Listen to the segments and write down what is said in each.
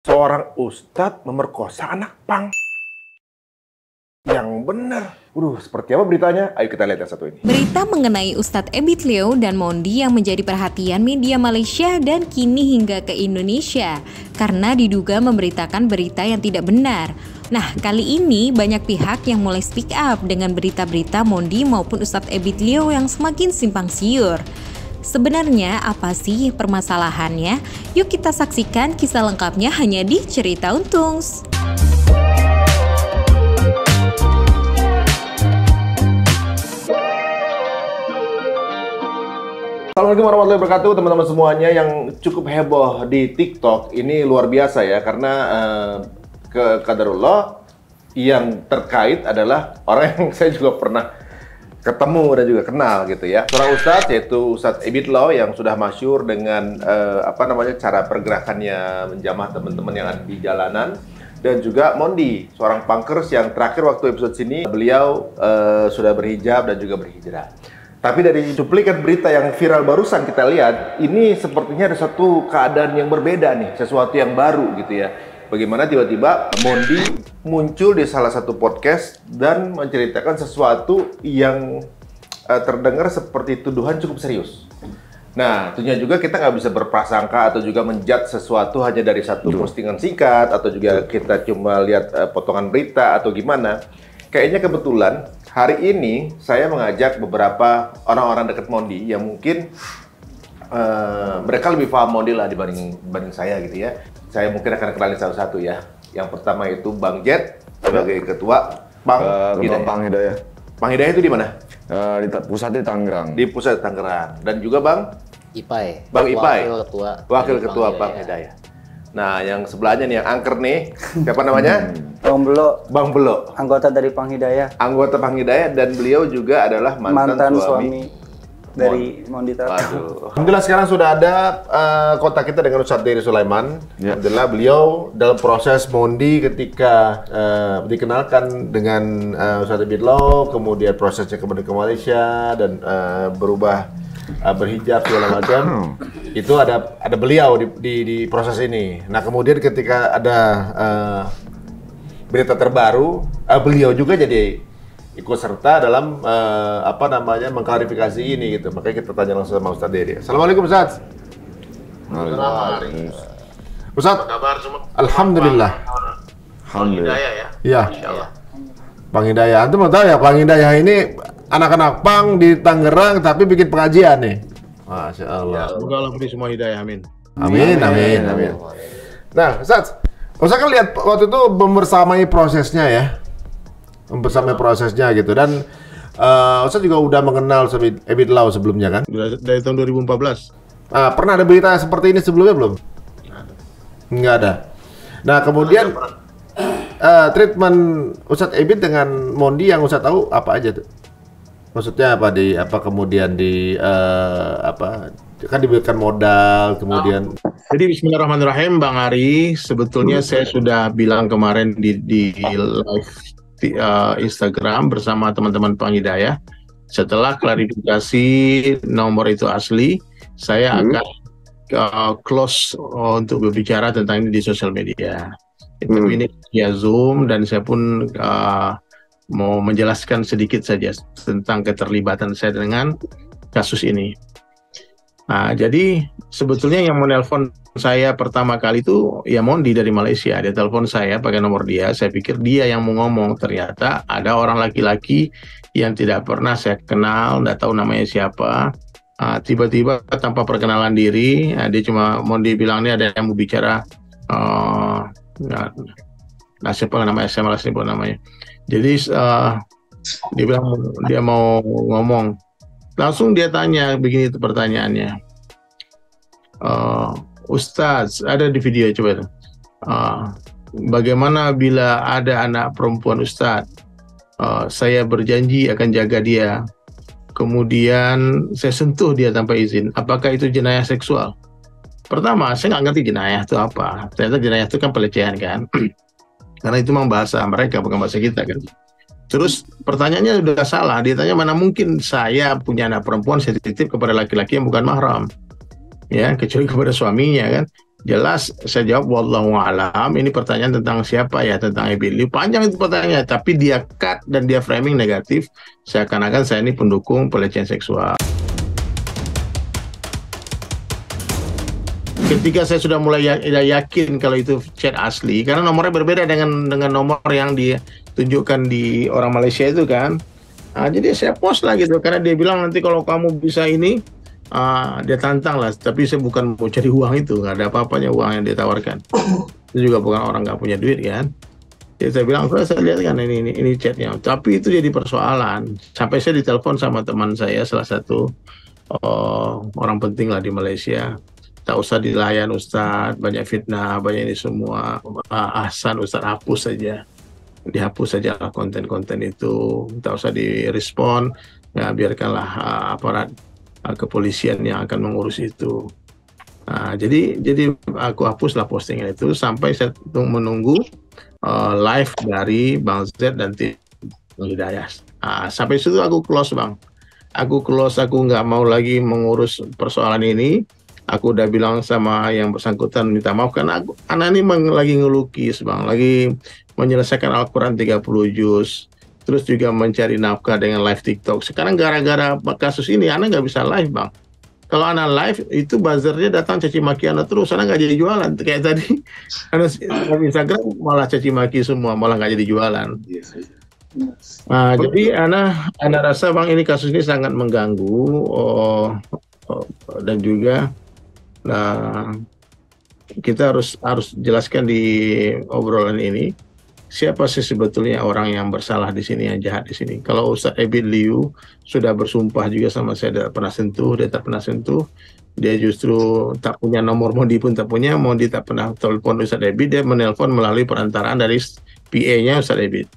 Seorang ustadz memerkosa anak pang. Yang benar. Seperti apa beritanya? Ayo kita lihat yang satu ini. Berita mengenai Ustadz Ebit Leo dan Mondi yang menjadi perhatian media Malaysia dan kini hingga ke Indonesia karena diduga memberitakan berita yang tidak benar. Nah, kali ini banyak pihak yang mulai speak up dengan berita-berita Mondi maupun Ustadz Ebit Leo yang semakin simpang siur. Sebenarnya apa sih permasalahannya? Yuk kita saksikan kisah lengkapnya hanya di Cerita Untungs. Assalamualaikum warahmatullahi wabarakatuh, teman-teman semuanya yang cukup heboh di TikTok. Ini luar biasa ya, karena qadarullah yang terkait adalah orang yang saya juga pernah ketemu dan juga kenal gitu ya. Seorang ustadz, yaitu Ustadz Ebit Leo yang sudah masyhur dengan cara pergerakannya menjamah teman-teman yang ada di jalanan. Dan juga Mondi, seorang punkers yang terakhir waktu episode sini beliau sudah berhijab dan juga berhijrah. Tapi dari cuplikan berita yang viral barusan kita lihat, ini sepertinya ada satu keadaan yang berbeda nih, sesuatu yang baru gitu ya. Bagaimana tiba-tiba Mondi muncul di salah satu podcast dan menceritakan sesuatu yang terdengar seperti tuduhan cukup serius. Nah, tentunya juga kita nggak bisa berprasangka atau juga menjudge sesuatu hanya dari satu postingan singkat atau juga kita cuma lihat potongan berita atau gimana. Kayaknya kebetulan hari ini saya mengajak beberapa orang-orang dekat Mondi yang mungkin mereka lebih paham Mondi lah dibanding saya gitu ya. Saya mungkin akan kenalin satu-satu ya. Yang pertama itu Bang Jet sebagai ketua Pang Hidayah. Pang Hidayah itu di mana? Di pusat di Tangerang. Di pusat Tangerang. Dan juga Bang Ipai. Bang Ipai. Wakil ketua Pang Pang Hidayah. Nah, yang sebelahnya nih yang angker nih, siapa namanya? Bang Belo. Bang Belo. Anggota dari Pang Hidayah. Anggota Pang Hidayah dan beliau juga adalah mantan suami dari Mondi Tata. Alhamdulillah sekarang sudah ada kontak kita dengan Ustadz Dery Sulaiman. Ya. Alhamdulillah beliau dalam proses Mondi ketika dikenalkan dengan Ustadz Ebit Leo, kemudian prosesnya kemudian ke Malaysia dan berubah berhijab segala macam. Itu ada beliau di proses ini. Nah kemudian ketika ada berita terbaru, beliau juga jadi ikut serta dalam mengklarifikasi ini gitu. Makanya kita tanya langsung sama Ustadz Dery. Assalamualaikum Ustadz. Assalamualaikum. Ustadz, apa kabar semua? Alhamdulillah. Alhamdulillah. Hidayah ya? Iya. Insyaallah. Bang Hidayah, antum mau tahu ya Bang Hidayah ini anak-anak pang di Tangerang tapi bikin pengajian nih. Masya Allah. Semoga Allah beri semua hidayah, amin. Amin. Nah, Ustadz kan lihat waktu itu membersamai prosesnya ya. Membersamai prosesnya gitu. Dan Ustadz juga udah mengenal Ebit Leo sebelumnya kan? Dari tahun 2014. Pernah ada berita seperti ini sebelumnya belum? Nggak ada. Nah, kemudian treatment Ustadz Ebit dengan Mondi yang Ustadz tahu apa aja tuh? Maksudnya kemudian kan diberikan modal kemudian. Jadi bismillahirrahmanirrahim Bang Ari, sebetulnya saya sudah bilang kemarin di live Instagram bersama teman-teman Pang Hidayah. Setelah klarifikasi nomor itu asli, saya akan close untuk berbicara tentang ini di sosial media. Ini via Zoom dan saya pun mau menjelaskan sedikit saja tentang keterlibatan saya dengan kasus ini. Nah, jadi sebetulnya yang menelpon saya pertama kali itu ya Mondi dari Malaysia. Dia telepon saya pakai nomor dia. Saya pikir dia yang mau ngomong. Ternyata ada orang laki-laki yang tidak pernah saya kenal, nggak tahu namanya siapa. Tiba-tiba tanpa perkenalan diri, dia cuma Mondi bilang ini ada yang mau bicara. Siapa namanya? Saya malas sebut namanya. Jadi dia bilang dia mau ngomong. Langsung dia tanya begini itu pertanyaannya. Ustadz, ada di video coba itu. Bagaimana bila ada anak perempuan Ustadz? Saya berjanji akan jaga dia. Kemudian saya sentuh dia tanpa izin. Apakah itu jenayah seksual? Pertama, saya nggak ngerti jenayah itu apa. Ternyata jenayah itu kan pelecehan kan. Karena itu memang bahasa mereka, bukan bahasa kita kan. Terus pertanyaannya sudah salah. Dia tanya mana mungkin saya punya anak perempuan saya titip kepada laki-laki yang bukan mahram. Ya, kecuali kepada suaminya kan. Jelas saya jawab wallahu alam. Ini pertanyaan tentang siapa ya? Tentang Ebit Liu. Panjang itu pertanyaannya, tapi dia cut dan dia framing negatif. Seakan-akan saya ini pendukung pelecehan seksual. Ketika saya sudah mulai yakin kalau itu chat asli, karena nomornya berbeda dengan nomor yang ditunjukkan di orang Malaysia itu kan. Jadi saya post lah gitu, karena dia bilang nanti kalau kamu bisa ini, dia tantang lah, tapi saya bukan mau cari uang itu, nggak ada apa-apanya uang yang dia tawarkan. Itu juga bukan orang nggak punya duit kan. Jadi saya bilang, saya lihat kan ini chatnya. Tapi itu jadi persoalan. Sampai saya ditelepon sama teman saya, salah satu orang penting lah di Malaysia. Tak usah dilayan Ustadz, banyak fitnah, banyak ini semua. Ahsan Ustadz, hapus saja. Dihapus saja lah konten-konten itu. Tak usah direspon. Ya, biarkanlah aparat kepolisian yang akan mengurus itu. Jadi aku hapuslah postingan itu sampai saya menunggu live dari Bang Z dan tim Hidayah. Sampai situ aku close Bang. Aku nggak mau lagi mengurus persoalan ini. Aku udah bilang sama yang bersangkutan minta maaf karena anak ini lagi ngelukis Bang, lagi menyelesaikan Al-Quran 30 juz. Terus juga mencari nafkah dengan live TikTok. Sekarang gara-gara kasus ini, Ana nggak bisa live, Bang. Kalau Ana live, itu buzzernya datang caci maki Ana terus. Ana nggak jadi jualan. Kayak tadi, Ana di Instagram malah caci maki semua, malah nggak jadi jualan. Jadi Ana rasa, Bang, ini kasus ini sangat mengganggu. Dan juga, kita harus jelaskan di obrolan ini. Siapa sih sebetulnya orang yang bersalah di sini, yang jahat di sini? Kalau Ustadz Ebit Liu sudah bersumpah juga sama saya, dia tak pernah sentuh. Dia justru tak punya nomor, Mondi pun tak punya. Mondi tak pernah telepon Ustadz Ebit, dia menelpon melalui perantaraan dari PA-nya Ustadz Ebit.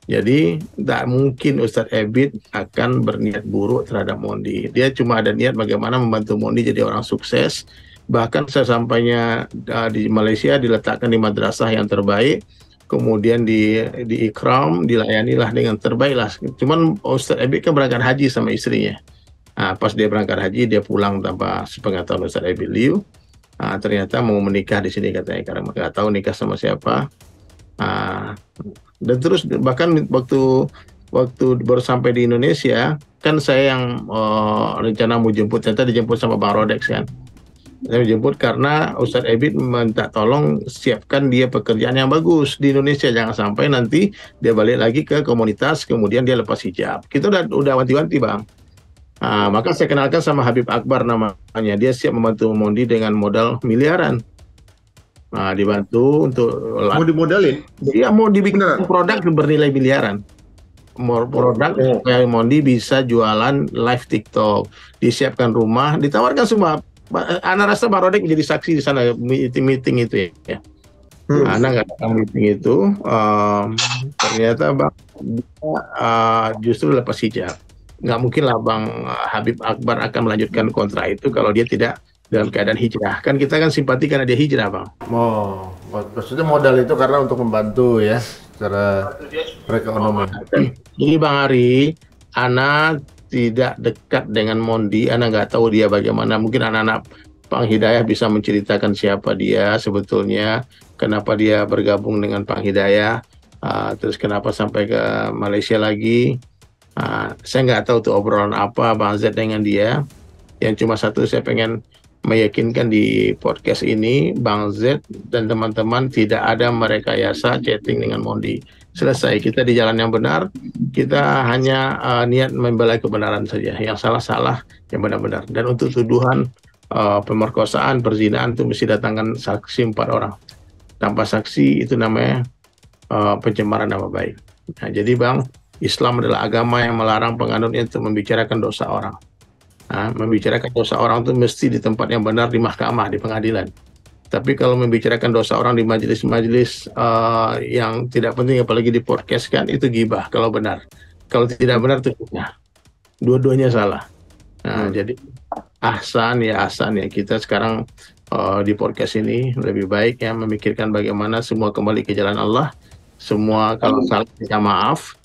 Jadi tak mungkin Ustadz Ebit akan berniat buruk terhadap Mondi. Dia cuma ada niat bagaimana membantu Mondi jadi orang sukses. Bahkan saya sampainya di Malaysia diletakkan di madrasah yang terbaik. Kemudian di ikram, dilayanilah dengan terbaik lah. Cuman Ustadz Ebit kan berangkat haji sama istrinya. Pas dia berangkat haji, dia pulang tanpa sepengetahuan Ustadz Ebit Liu. Ternyata mau menikah di sini katanya, karena nggak tahu nikah sama siapa. Dan terus bahkan waktu baru sampai di Indonesia, kan saya yang rencana mau jemput, ternyata dijemput sama Bang Rodex kan. Saya jemput karena Ustadz Ebit minta tolong siapkan dia pekerjaan yang bagus di Indonesia, jangan sampai nanti dia balik lagi ke komunitas kemudian dia lepas hijab. Kita udah wanti-wanti Bang. Maka saya kenalkan sama Habib Akbar namanya, dia siap membantu Mondi dengan modal miliaran. Dibantu untuk mau dimodalin? Iya, mau dibikin produk bernilai miliaran. Produk supaya Mondi bisa jualan live TikTok, disiapkan rumah, ditawarkan semua. Ana rasa Bang Rodek menjadi saksi di sana meeting itu ya. Ana nggak datang meeting itu, ternyata Bang justru lepas hijab. Nggak mungkin lah Bang Habib Akbar akan melanjutkan kontrak itu kalau dia tidak dalam keadaan hijrah. Kan kita kan simpati karena dia hijrah Bang. Maksudnya modal itu karena untuk membantu ya secara perekonomian. Jadi Bang Ari, Ana tidak dekat dengan Mondi, Ana nggak tahu dia bagaimana. Mungkin anak-anak Pang Hidayah bisa menceritakan siapa dia sebetulnya, kenapa dia bergabung dengan Pang Hidayah, terus kenapa sampai ke Malaysia lagi. Saya nggak tahu tuh obrolan apa Bang Z dengan dia. Yang cuma satu saya pengen meyakinkan di podcast ini, Bang Z dan teman-teman tidak ada merekayasa chatting dengan Mondi. Selesai, kita di jalan yang benar, kita hanya niat membela kebenaran saja, yang salah-salah, yang benar-benar. Dan untuk tuduhan pemerkosaan, perzinaan itu mesti datangkan saksi 4 orang. Tanpa saksi itu namanya pencemaran nama baik. Jadi Bang, Islam adalah agama yang melarang penganutnya untuk membicarakan dosa orang. Membicarakan dosa orang itu mesti di tempat yang benar, di mahkamah, di pengadilan. Tapi kalau membicarakan dosa orang di majelis-majelis yang tidak penting, apalagi di podcast kan, itu gibah kalau benar. Kalau tidak benar itu fitnah. Dua-duanya salah. Jadi ahsan ya kita sekarang di podcast ini lebih baik ya memikirkan bagaimana semua kembali ke jalan Allah. Semua kalau salah minta maaf.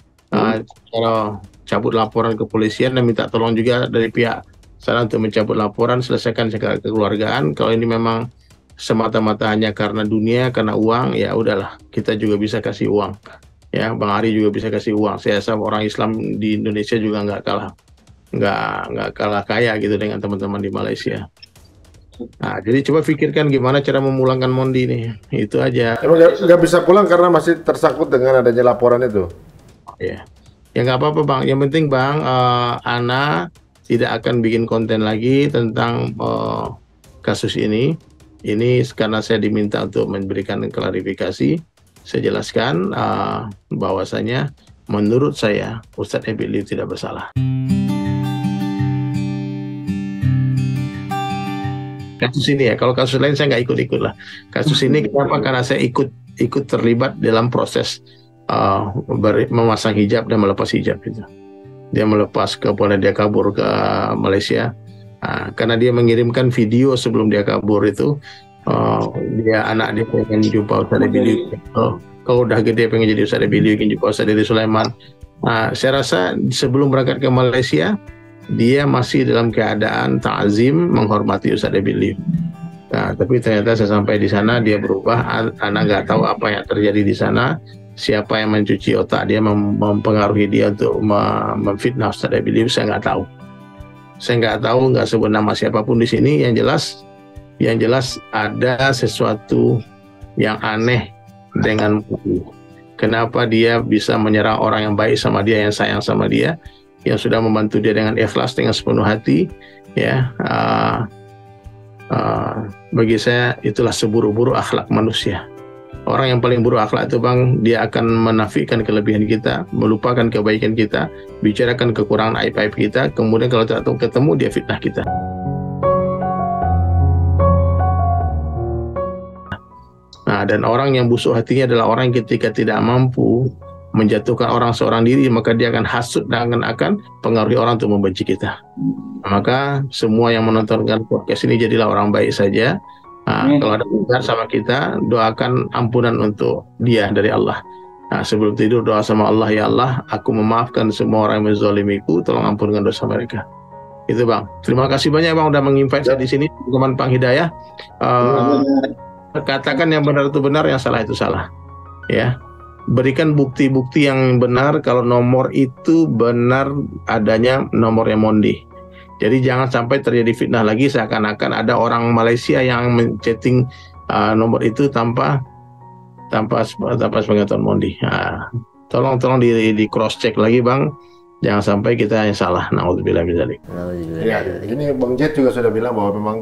Kalau cabut laporan ke kepolisian dan minta tolong juga dari pihak sana untuk mencabut laporan, selesaikan secara kekeluargaan. Kalau ini memang semata-mata hanya karena dunia, karena uang, ya udahlah, kita juga bisa kasih uang. Ya, Bang Ari juga bisa kasih uang. Saya rasa orang Islam di Indonesia juga nggak kalah kaya gitu dengan teman-teman di Malaysia. Nah, jadi coba pikirkan gimana cara memulangkan Mondi nih. Itu aja. Emang nggak bisa pulang karena masih tersangkut dengan adanya laporan itu? Ya, ya nggak apa-apa Bang. Yang penting Bang, Ana tidak akan bikin konten lagi tentang kasus ini. Ini karena saya diminta untuk memberikan klarifikasi. Saya jelaskan bahwasanya menurut saya Ustadz Ebit Liew tidak bersalah. Kasus ini ya, kalau kasus lain saya nggak ikut-ikut lah. Kasus ini kenapa? Karena saya ikut terlibat dalam proses memasang hijab dan melepas hijab itu. Dia melepas kemudian dia kabur ke Malaysia. Karena dia mengirimkan video sebelum dia kabur itu, anak dia pengen jumpa Ustadz Ebit Liew. Kalau udah gede pengen jadi Ustadz Ebit Liew, ingin jumpa Ustadz Dedi Sulaiman. Saya rasa sebelum berangkat ke Malaysia, dia masih dalam keadaan ta'zim menghormati Ustadz Ebit Liew. Nah, tapi ternyata saya sampai di sana dia berubah. Anak nggak tahu apa yang terjadi di sana, siapa yang mencuci otak dia, mempengaruhi dia untuk memfitnah Ustadz Ebit Liew. Saya nggak tahu. Saya nggak tahu, nggak sebut nama siapapun di sini. Yang jelas ada sesuatu yang aneh dengan Mondi. Kenapa dia bisa menyerang orang yang baik sama dia, yang sayang sama dia, yang sudah membantu dia dengan ikhlas, dengan sepenuh hati, ya. Bagi saya itulah seburuk-buruk akhlak manusia. Orang yang paling buruk akhlak itu Bang, dia akan menafikan kelebihan kita, melupakan kebaikan kita, bicarakan kekurangan aib-aib kita, kemudian kalau tak ketemu dia fitnah kita. Nah, dan orang yang busuk hatinya adalah orang yang ketika tidak mampu menjatuhkan orang seorang diri, maka dia akan hasut dan akan pengaruhi orang untuk membenci kita. Maka semua yang menontonkan podcast ini jadilah orang baik saja. Kalau ada benar sama kita, doakan ampunan untuk dia dari Allah. Sebelum tidur doa sama Allah, ya Allah, aku memaafkan semua orang yang menzalimiku, tolong ampunkan dosa mereka. Itu Bang. Terima kasih banyak Bang udah menginvite saya di sini, teman Pang Hidayah. Katakan yang benar itu benar, yang salah itu salah. Ya. Berikan bukti-bukti yang benar kalau nomor itu benar adanya nomornya Mondi. Jadi jangan sampai terjadi fitnah lagi seakan-akan ada orang Malaysia yang men-chatting nomor itu tanpa sepengetahuan Mondi. Tolong di cross check lagi Bang. Jangan sampai kita yang salah. Nauzubillah min dzalik. Ya, ini Bang Jet juga sudah bilang bahwa memang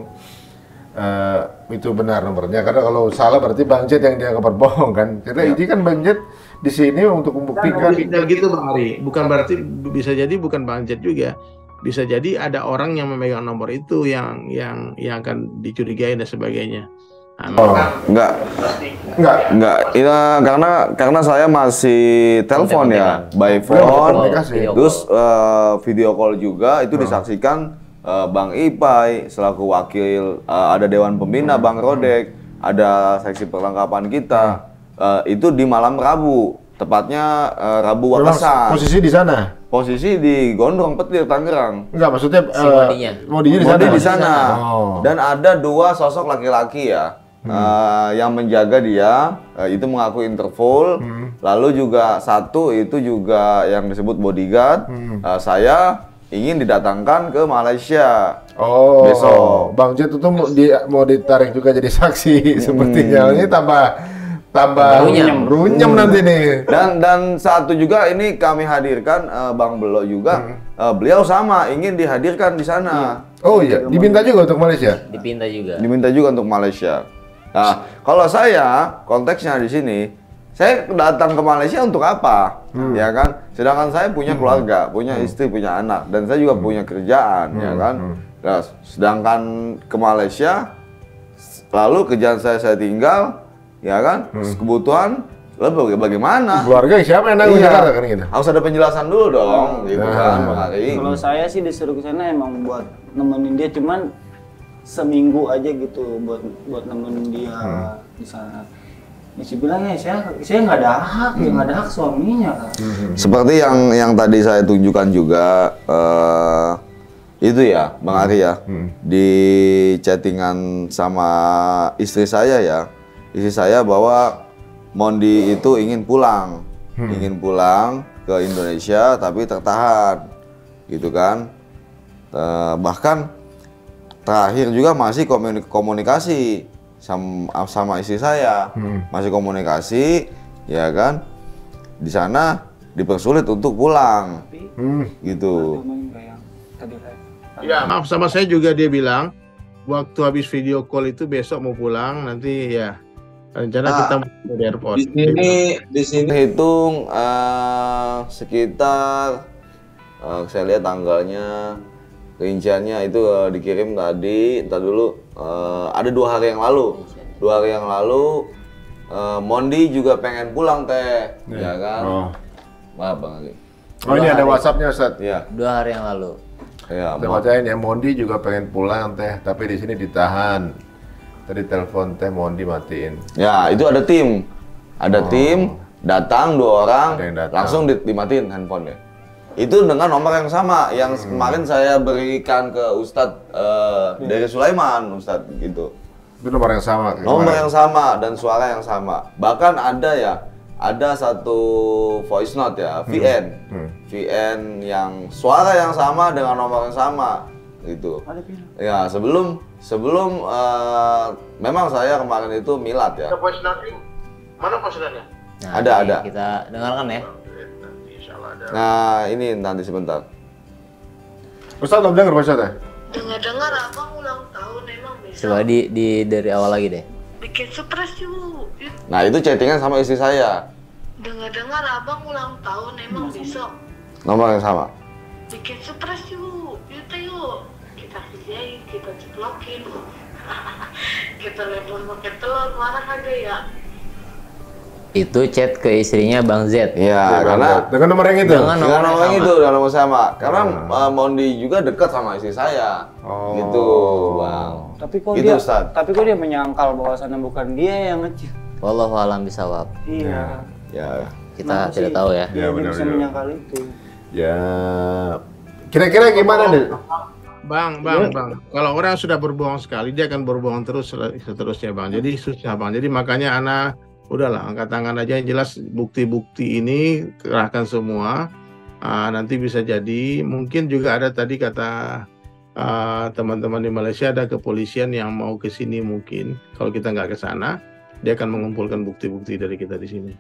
itu benar nomornya, karena kalau salah berarti Bang Jet yang dianggap berbohong kan. Jadi ini kan Bang Jet di sini untuk membuktikan. Tidak gitu Bang Ari, bukan berarti, bisa jadi bukan Bang Jet juga, bisa jadi ada orang yang memegang nomor itu yang akan dicurigai dan sebagainya. Enggak. Ya, karena saya masih telepon ya, by phone, terus video call juga itu disaksikan. Bang Ipai selaku wakil, ada Dewan Pembina Bang Rodek, ada seksi perlengkapan kita, itu di malam Rabu, tepatnya Rabu Wakasan. Posisi di sana? Posisi di Gondrong Petir, Tangerang. Enggak, maksudnya Modinya di sana. Dan ada dua sosok laki-laki ya, yang menjaga dia, itu mengaku Interpol. Lalu juga satu itu juga yang disebut bodyguard. Saya ingin didatangkan ke Malaysia besok. Bang Jet itu mau ditarik juga jadi saksi sepertinya. Ini tambah runyam nanti nih. Dan satu juga ini kami hadirkan Bang Belo juga. Beliau sama ingin dihadirkan di sana. Oh iya, diminta juga untuk Malaysia. Diminta juga untuk Malaysia. Nah, kalau saya konteksnya di sini, saya datang ke Malaysia untuk apa? Ya kan? Sedangkan saya punya keluarga, punya istri, punya anak, dan saya juga punya kerjaan, ya kan? Nah, sedangkan ke Malaysia, lalu kerjaan saya tinggal, ya kan? Kebutuhan, lalu bagaimana? Keluarga siapa yang nanggung Jakarta kan gitu? Harus ada penjelasan dulu dong, gitu kan, Bang Ari. Kalau saya sih disuruh ke sana emang buat nemenin dia, cuman seminggu aja gitu buat nemenin dia di sana. Dia bilang saya nggak ada hak, nggak ada hak suaminya. Seperti yang tadi saya tunjukkan juga, Itu ya, Bang Ari ya. Di chattingan sama istri saya ya. Istri saya bahwa Mondi itu ingin pulang ke Indonesia tapi tertahan, gitu kan. Bahkan terakhir juga masih komunikasi sama istri saya, masih komunikasi, ya kan. Di sana dipersulit untuk pulang, gitu. Ya, maaf sama saya juga dia bilang waktu habis video call itu besok mau pulang, nanti ya rencana kita mau di airport. Di sini hitung sekitar saya lihat tanggalnya, rinciannya itu dikirim tadi. Entar dulu ada 2 hari yang lalu. 2 hari yang lalu Mondi juga pengen pulang teh, ya kan? Maaf Bang Ali. Oh ini ada WhatsApp-nya Ustaz. Iya. 2 hari yang lalu. Ya, Saya bacain ya, Mondi juga pengen pulang teh, tapi di sini ditahan. Tadi telepon teh Mondi matiin. Ya, itu ada tim. Ada tim datang 2 orang, Ada yang datang. langsung dimatiin handphone ya. Itu dengan nomor yang sama yang kemarin saya berikan ke Ustadz dari Sulaiman, Ustadz gitu. Itu nomor yang sama. Nomor yang sama dan suara yang sama. Bahkan ada satu voice note ya, VN yang suara yang sama dengan nomor yang sama gitu. Ya, sebelum memang saya kemarin itu milad ya. Voice note mana voice note-nya? Nah, Ada. ini kita dengarkan ya. Nah, ini nanti sebentar. Ustaz belum dengar Ustaz? Dengar-dengar abang ulang tahun emang besok. Coba dari awal lagi deh. Bikin surprise yuk. Nah, itu chattingan sama istri saya. Dengar-dengar abang ulang tahun emang besok. Nomor yang sama. Bikin surprise yuk. Yuk. Kita kerjain, kita ceplokin. Kita lempar pakai telur, marah kagak ya? Itu chat ke istrinya Bang Z. Iya, karena dengan nomor yang itu. Dengan dengan nomor nomor yang itu dengan nomor sama. Karena Mondi juga dekat sama istri saya. Gitu, Bang. Tapi kok dia menyangkal bahwasannya bukan dia yang ngecil. Wallahu a'lam bishawab. Iya. Ya. Kita tidak tahu ya. Ya, Dia benar, bisa benar. menyangkal itu. Ya. Kira-kira gimana deh? Bang. Kalau orang sudah berbohong sekali, dia akan berbohong terus seterusnya, Bang. Jadi susah, Bang. Jadi makanya anak udahlah angkat tangan aja, yang jelas bukti-bukti ini kerahkan semua. Nanti bisa jadi mungkin juga ada tadi kata teman-teman di Malaysia ada kepolisian yang mau ke sini mungkin. Kalau kita nggak ke sana, dia akan mengumpulkan bukti-bukti dari kita di sini.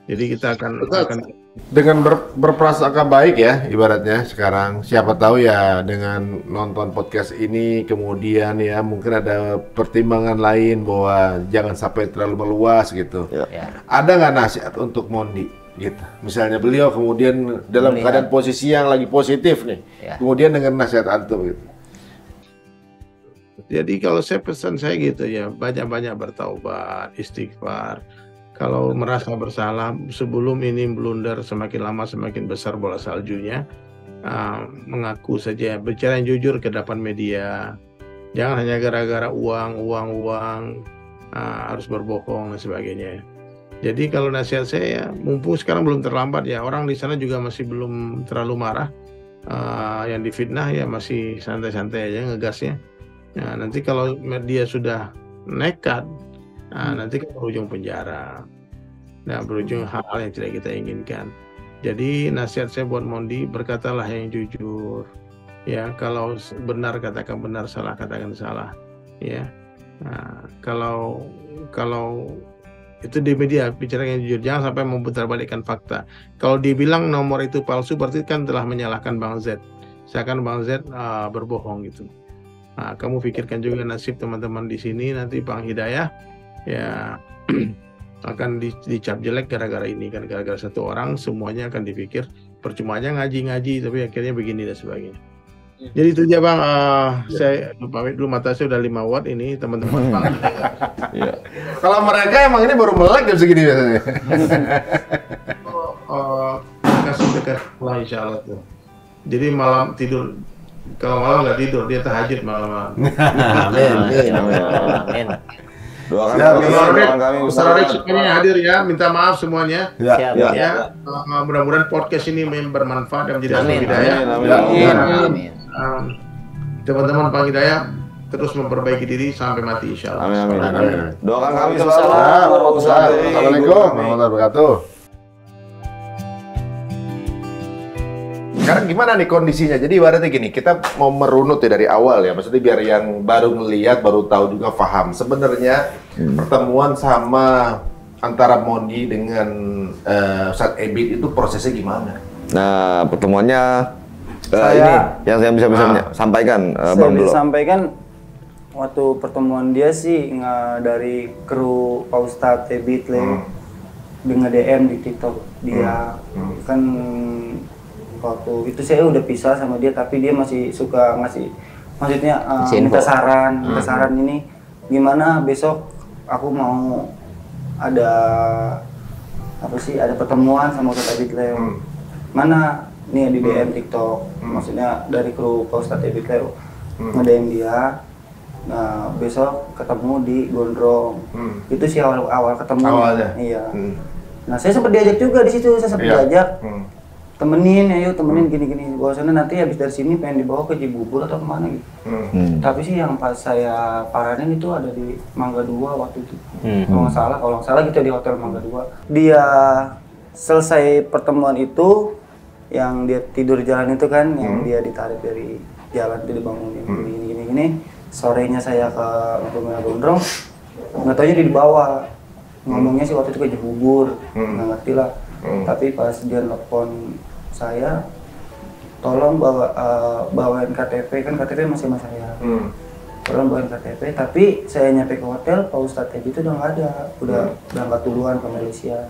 Jadi kita akan dengan berprasangka baik ya ibaratnya sekarang, siapa tahu ya dengan nonton podcast ini kemudian ya mungkin ada pertimbangan lain bahwa jangan sampai terlalu meluas gitu. Ya. Ada nggak nasihat untuk Mondi gitu? Misalnya beliau kemudian dalam keadaan posisi yang lagi positif nih, kemudian dengan nasihat antum gitu. Jadi kalau saya pesan saya gitu ya, banyak-banyak bertaubat, istighfar. Kalau merasa bersalah, sebelum ini blunder semakin lama semakin besar bola saljunya, mengaku saja, bicara yang jujur ke depan media. Jangan hanya gara-gara uang, harus berbohong dan sebagainya. Jadi kalau nasihat saya, mumpung sekarang belum terlambat ya, orang di sana juga masih belum terlalu marah. Yang difitnah ya masih santai-santai aja ngegasnya. Nah, nanti kalau dia sudah nekat, nanti kan berujung penjara. Nah, berujung hal-hal yang tidak kita inginkan. Jadi nasihat saya buat Mondi, berkatalah yang jujur. Ya, kalau benar katakan benar, salah katakan salah. Ya, nah, kalau itu di media bicara yang jujur, jangan sampai memutarbalikkan fakta. Kalau dibilang nomor itu palsu, berarti kan telah menyalahkan Bang Z. Seakan Bang Z berbohong gitu. Nah, kamu pikirkan juga nasib teman-teman di sini, nanti Bang Hidayah ya akan dicap jelek gara-gara ini kan, gara-gara satu orang semuanya akan dipikir percuma aja ngaji-ngaji tapi akhirnya begini dan sebagainya. Jadi itu aja Bang, saya pamit dulu, mata saya udah 5 watt ini teman-teman Bang. Iya. Kalau mereka emang ini baru melek jam segini biasanya. Kasih dekat lah insya Allah tuh. Jadi malam tidur, kalau malam nggak tidur dia tahajud malam. Amin. Doakan kami Ustaz Arik semuanya hadir ya, minta maaf semuanya. Siap. Ya, mudah-mudahan podcast ini bermanfaat dan menjadi Amin. hidayah. Amin. Amin. teman-teman Pang Hidayah terus memperbaiki diri sampai mati insya Allah. Amin. Doakan kami selalu. Assalamualaikum warahmatullahi wabarakatuh. Sekarang gimana nih kondisinya? Jadi ibaratnya gini, kita mau merunut ya dari awal ya, maksudnya biar yang baru ngelihat, baru tahu juga paham. Sebenarnya pertemuan sama antara Mondi dengan Ustadz Ebit itu prosesnya gimana? Nah, pertemuannya Saya- ini yang saya bisa sampaikan, Saya Bang bisa Dulo. sampaikan waktu pertemuan dia sih dari kru Pak Ustadz Ebit dengan DM di TikTok dia kan waktu itu saya udah pisah sama dia tapi dia masih suka ngasih maksudnya Ngasih info. minta saran ini gimana besok aku mau ada ada pertemuan sama Ustadz Ebit Leo mana nih di DM TikTok maksudnya dari kru Pak Ustadz Ebit Leo nge-DM dia. Nah, besok ketemu di Gondrong. Itu sih awal ketemu. Awalnya? Iya. Nah, saya sempat diajak juga di situ, saya sempat diajak. Temenin, ayo temenin gini-gini. Bahwasannya nanti habis dari sini pengen dibawa ke Cibubur atau kemana gitu. Tapi sih yang pas saya paranin itu ada di Mangga 2 waktu itu. Kalau nggak salah gitu di Hotel Mangga 2. Dia selesai pertemuan itu, yang dia tidur jalan itu kan, yang dia ditarik dari jalan itu dibangunin gini-gini. Sorenya saya ke Rumah Gondrong, nggak taunya dia dibawa. Ngomongnya sih waktu itu ke Cibubur, nggak ngerti lah. Tapi pas dia telepon saya, tolong bawain KTP, kan KTP masih sama saya. Tolong bawain KTP, tapi saya nyampe ke hotel, Pak Ustadz Ebit itu udah nggak ada, udah berangkat duluan ke Malaysia.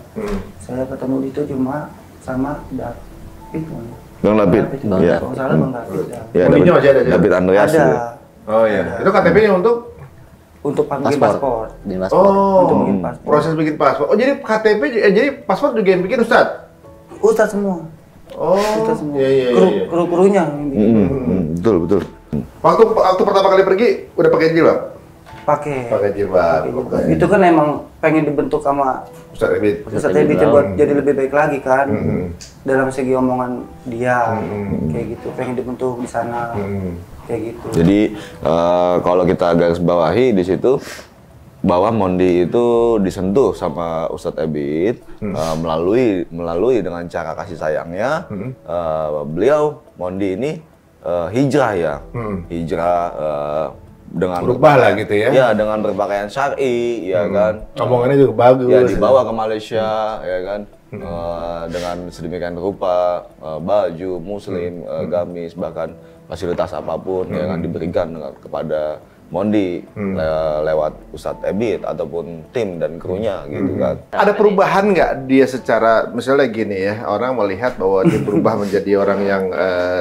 Saya ketemu itu cuma sama David. Bang David. Iya. Kalau salah Bang David ya. Ya, Mondinya masih ada? David Andreas. Ada. Oh iya, itu KTP-nya Untuk bikin paspor. Bikin paspor. Untuk Oh, bikin paspor. proses bikin paspor. Oh jadi KTP, jadi paspor juga yang bikin Ustadz? Ustadz semua. Oh, Ustadz semua. iya. Kru-krunya yang bikin. Betul. Waktu pertama kali pergi udah pakai jilbab? Pakai jilbab. Pakai. Itu kan emang pengen dibentuk sama Ustadz Ebit. Ustadz Ebit buat jadi lebih baik lagi kan. Dalam segi omongan dia kayak gitu, pengen dibentuk di sana. Kayak gitu. Jadi kalau kita garis bawahi di situ bahwa Mondi itu disentuh sama Ustadz Ebit melalui dengan cara kasih sayangnya beliau Mondi ini hijrah ya, hijrah dengan Berubah lah gitu ya. Ya, dengan berpakaian syar'i, ya kan. Omongannya juga bagus. Ya, dibawa ke Malaysia, ya kan. Dengan sedemikian rupa baju muslim, gamis, bahkan fasilitas apapun ya kan diberikan kepada Mondi lewat Ustadz Ebit ataupun tim dan krunya gitu kan. Ada perubahan nggak dia secara, misalnya gini ya, orang melihat bahwa dia berubah menjadi orang yang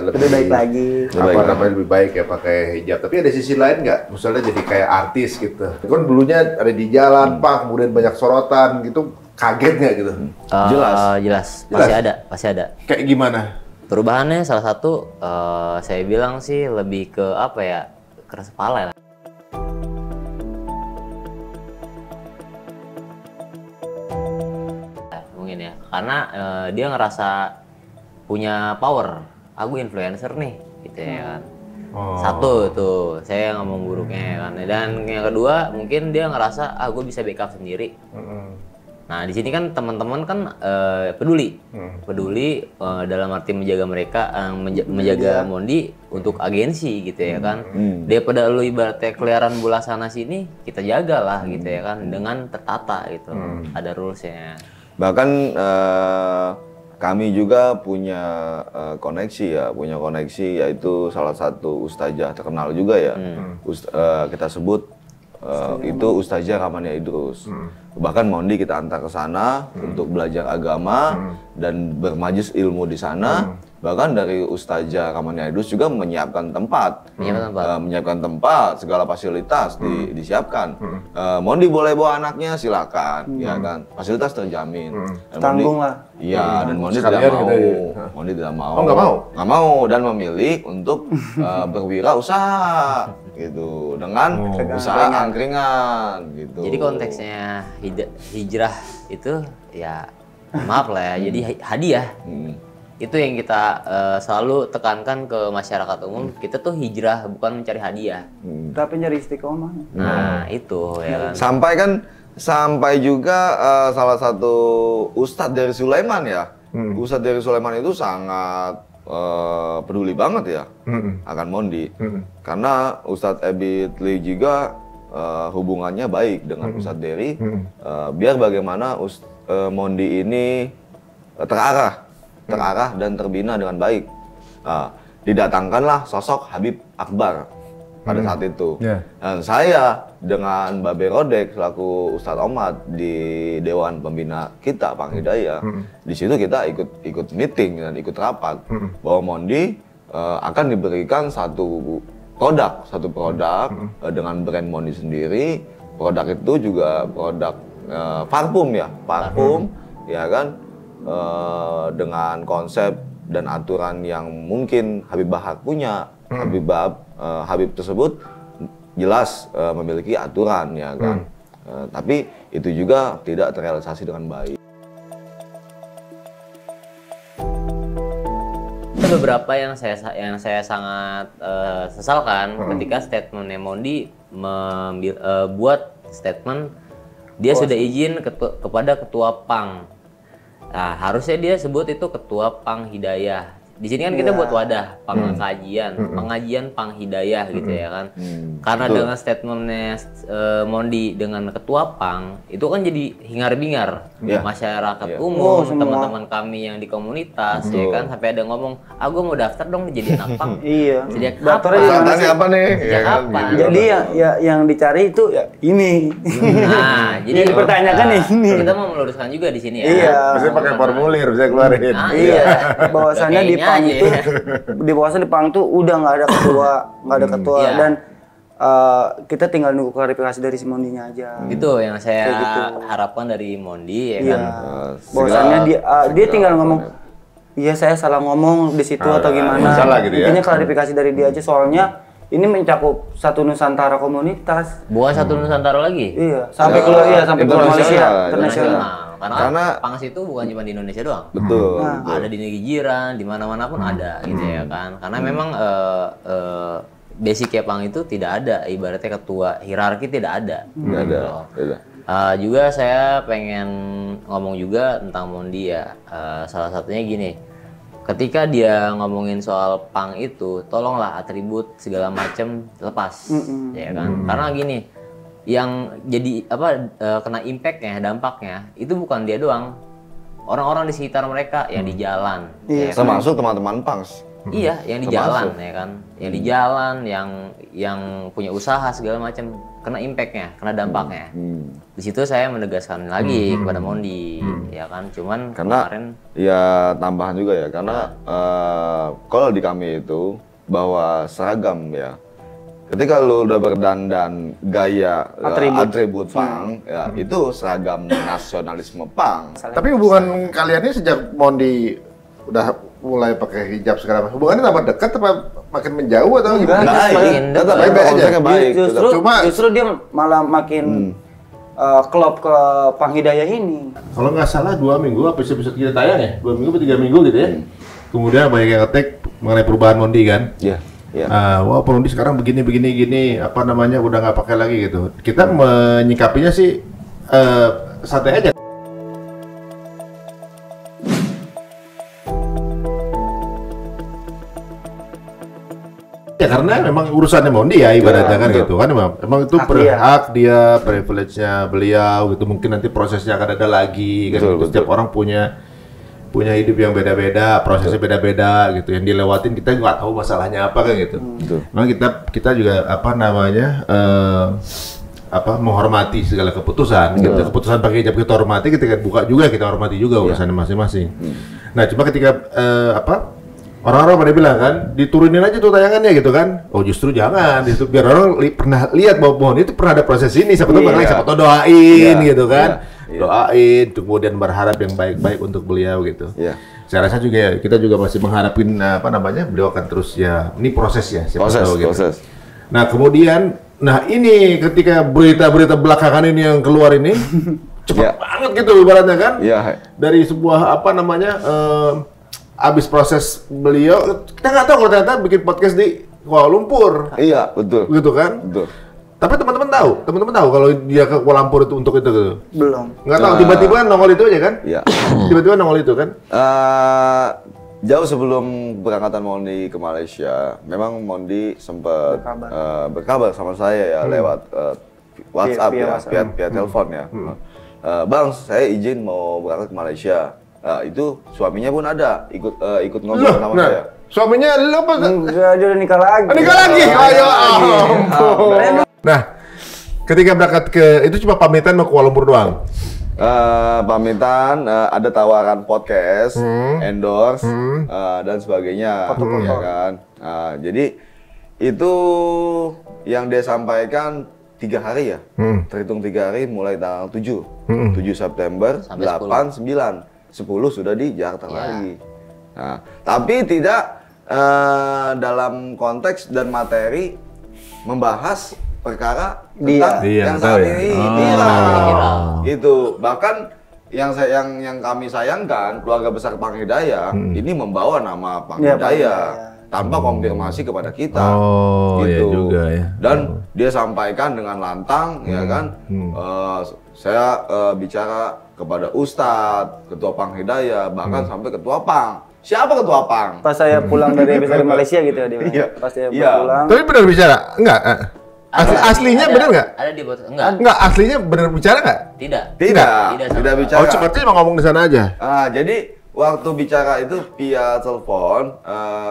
Lebih baik lagi. lebih baik ya pakai hijab. Tapi ada sisi lain nggak? Misalnya jadi kayak artis gitu. Kan dulunya ada di jalan, Pak, kemudian banyak sorotan gitu, kaget nggak gitu? Jelas. Pasti ada. Kayak gimana? Perubahannya salah satu saya bilang sih lebih ke apa ya, keras kepala lah. Mungkin ya, karena dia ngerasa punya power. Aku influencer nih, gitu ya kan. Satu tuh, saya ngomong buruknya ya kan. Dan yang kedua, mungkin dia ngerasa gue bisa backup sendiri. Nah di sini kan teman-teman kan peduli dalam arti menjaga mereka, menjaga Mondi untuk agensi gitu ya kan. Daripada lu ibaratnya keliaran bola sana sini, kita jaga lah gitu ya kan dengan tertata gitu. Ada rulesnya. Bahkan kami juga punya koneksi yaitu salah satu ustazah terkenal juga ya. Kita sebut itu Ustazah Ramania Idrus. Bahkan Mondi kita antar ke sana untuk belajar agama dan bermajlis ilmu di sana. Bahkan dari Ustazah Ramania Idrus juga menyiapkan tempat, menyiapkan tempat, segala fasilitas disiapkan. Mondi boleh bawa anaknya silakan, ya kan, fasilitas terjamin. Dan Tanggung lah. Iya, dan Mondi tidak Sekalian mau. gitu ya. Mondi tidak mau. Oh, nggak mau? Nggak mau dan memilih untuk berwirausaha gitu dengan usaha angkringan gitu. Jadi konteksnya hijrah itu ya maaf lah ya, jadi hadiah. itu yang kita selalu tekankan ke masyarakat umum. Kita tuh hijrah bukan mencari hadiah, tapi nyari istiqomah. nah itu ya kan. Sampai juga salah satu Ustadz dari Sulaiman ya. Ustadz dari Sulaiman itu sangat peduli banget ya akan Mondi. Karena Ustadz Ebit Liu juga hubungannya baik dengan Ustadz Dery. Biar bagaimana Mondi ini terarah dan terbina dengan baik. Didatangkanlah sosok Habib Akbar pada saat itu. Dan saya dengan Babe Rodek selaku Ustadz Omad di Dewan Pembina kita Pang Hidayah, di situ kita ikut meeting dan ikut rapat bahwa Mondi akan diberikan satu produk dengan brand Mondi sendiri. Produk itu juga produk parfum ya kan, dengan konsep dan aturan yang mungkin Habib Bahar punya. Habib tersebut jelas memiliki aturan ya kan, tapi itu juga tidak terrealisasi dengan baik. Ada beberapa yang saya sangat sesalkan ketika statement Mondi buat statement dia sudah izin kepada ketua PANG. Nah, harusnya dia sebut itu ketua PANG Hidayah. Di sini kan kita buat wadah pengajian PANG Hidayah gitu ya kan. Karena dengan statementnya Mondi dengan ketua PANG itu kan jadi hingar-bingar masyarakat umum, teman-teman kami yang di komunitas ya kan, sampai ada ngomong, gue mau daftar dong jadi anak PANG. Sejak kapan? Apa nih? Sejak kapan? Jadi yang dicari itu ya ini. Nah, jadi yang dipertanyakan ini. Kita mau meluruskan juga di sini ya. Iya. Bisa pakai formulir, bisa keluarin. Iya. Bahwasannya di PANG itu, di PANG tuh udah nggak ada ketua, dan kita tinggal nunggu klarifikasi dari si Mondinya aja. Itu yang saya harapkan dari Mondi ya kan. Bahwasannya dia tinggal ngomong, iya saya salah ngomong di situ atau gimana. Salah gitu ya. Intinya klarifikasi dari dia aja, soalnya ini mencakup satu Nusantara komunitas. Bukan satu Nusantara lagi. Iya, sampai keluar Malaysia, internasional. Karena PANG itu bukan cuma di Indonesia doang. Betul. Ada di negeri jiran, di mana-mana pun ada gitu ya kan. Karena memang basic ya PANG itu tidak ada, ibaratnya ketua hierarki tidak ada. Tidak ada. Juga saya pengen ngomong juga tentang Mondi ya. Salah satunya gini. Ketika dia ngomongin soal PANG itu, tolonglah atribut segala macam lepas, ya kan? Karena gini, yang jadi kena impactnya, dampaknya itu bukan dia doang, orang-orang di sekitar mereka yang di jalan, ya kan? Termasuk teman-teman PANGS. Iya, yang di jalan ya kan, yang di jalan, yang punya usaha segala macam kena impactnya, kena dampaknya. Di situ saya menegaskan lagi kepada Mondi, ya kan. Cuman karena kemarin ya tambahan juga ya, karena kalau di kami itu bahwa seragam ya. Ketika lu udah berdandan gaya atribut PANG, ya itu seragam nasionalisme PANG. Tapi hubungan kalian ini sejak Mondi udah mulai pakai hijab segala macam, hubungannya tambah dekat apa makin menjauh atau gimana? Tetap baik. Justru dia malah makin klop ke PANG Hidayah ini. Kalau nggak salah 2 minggu episode kita tayang ya, 2 minggu atau 3 minggu gitu ya. Kemudian banyak yang nge-tag mengenai perubahan Mondi kan. Iya. Wah, Mondi sekarang begini, apa namanya, udah nggak pakai lagi gitu. Kita menyikapinya sih santai aja. Ya karena memang urusannya Mondi ya ibaratnya kan gitu kan, memang itu hak dia, privilege-nya beliau gitu. Mungkin nanti prosesnya akan ada lagi kan. Setiap orang punya hidup yang beda-beda, prosesnya beda-beda gitu. Yang dilewatin kita nggak tahu masalahnya apa kan gitu. Memang kita juga menghormati segala keputusan. Gitu. Keputusan pakai hijab kita hormati, ketika buka juga kita hormati juga urusannya masing-masing. Nah cuma ketika orang-orang pada bilang kan, diturunin aja tuh tayangannya gitu kan. Oh justru jangan, itu biar orang pernah lihat bahwa itu pernah ada proses ini, siapa tahu doain gitu kan. Doain, kemudian berharap yang baik-baik untuk beliau gitu. Saya rasa juga kita juga masih mengharapin beliau akan terus ya, ini proses ya, siapa tahu gitu. Nah kemudian, ini ketika berita-berita belakangan ini yang keluar ini cepat banget gitu ibaratnya kan. Dari sebuah abis proses beliau, kita nggak tahu kalau ternyata bikin podcast di Kuala Lumpur. Iya, betul. Gitu kan? Betul. Tapi teman-teman tahu kalau dia ke Kuala Lumpur itu untuk itu gitu. Belum. Nggak tahu, tiba-tiba nongol itu aja kan? Iya. Tiba-tiba nongol itu kan? Jauh sebelum berangkatan Mondi ke Malaysia, memang Mondi sempat berkabar sama saya ya lewat WhatsApp via telepon ya. Bang, saya izin mau berangkat ke Malaysia. Itu suaminya pun ada ikut ngobrol sama saya. Suaminya lu apa? Enggak, dia udah nikah lagi. Nikah lagi? Ayo ampun. Nah, ketika berangkat ke itu cuma pamitan mau ke Kuala Lumpur doang. Pamitan, ada tawaran podcast, endorse, dan sebagainya, ya kan. Jadi itu yang dia sampaikan 3 hari ya, terhitung 3 hari mulai tanggal 7 September, sampai 8, 9, 10 sudah di Jakarta lagi. Nah, tapi tidak dalam konteks dan materi membahas perkara tentang yang saat ini viral. Gitu. Bahkan yang kami sayangkan keluarga besar Pang Hidayah ini membawa nama Pang Hidayah tanpa konfirmasi kepada kita. Gitu. Iya juga ya. Dan dia sampaikan dengan lantang ya kan. Saya bicara kepada Ustadz, Ketua Pang Hidayah, bahkan sampai Ketua Pang. Siapa Ketua Pang? Pas saya pulang dari Malaysia gitu ya dia. Iya. Pas saya pulang. Tapi benar bicara? Enggak. Aslinya benar nggak? Ada di podcast. Enggak, aslinya benar bicara nggak? Tidak bicara. Oh, seperti mau ngomong di sana aja. Jadi waktu bicara itu via telepon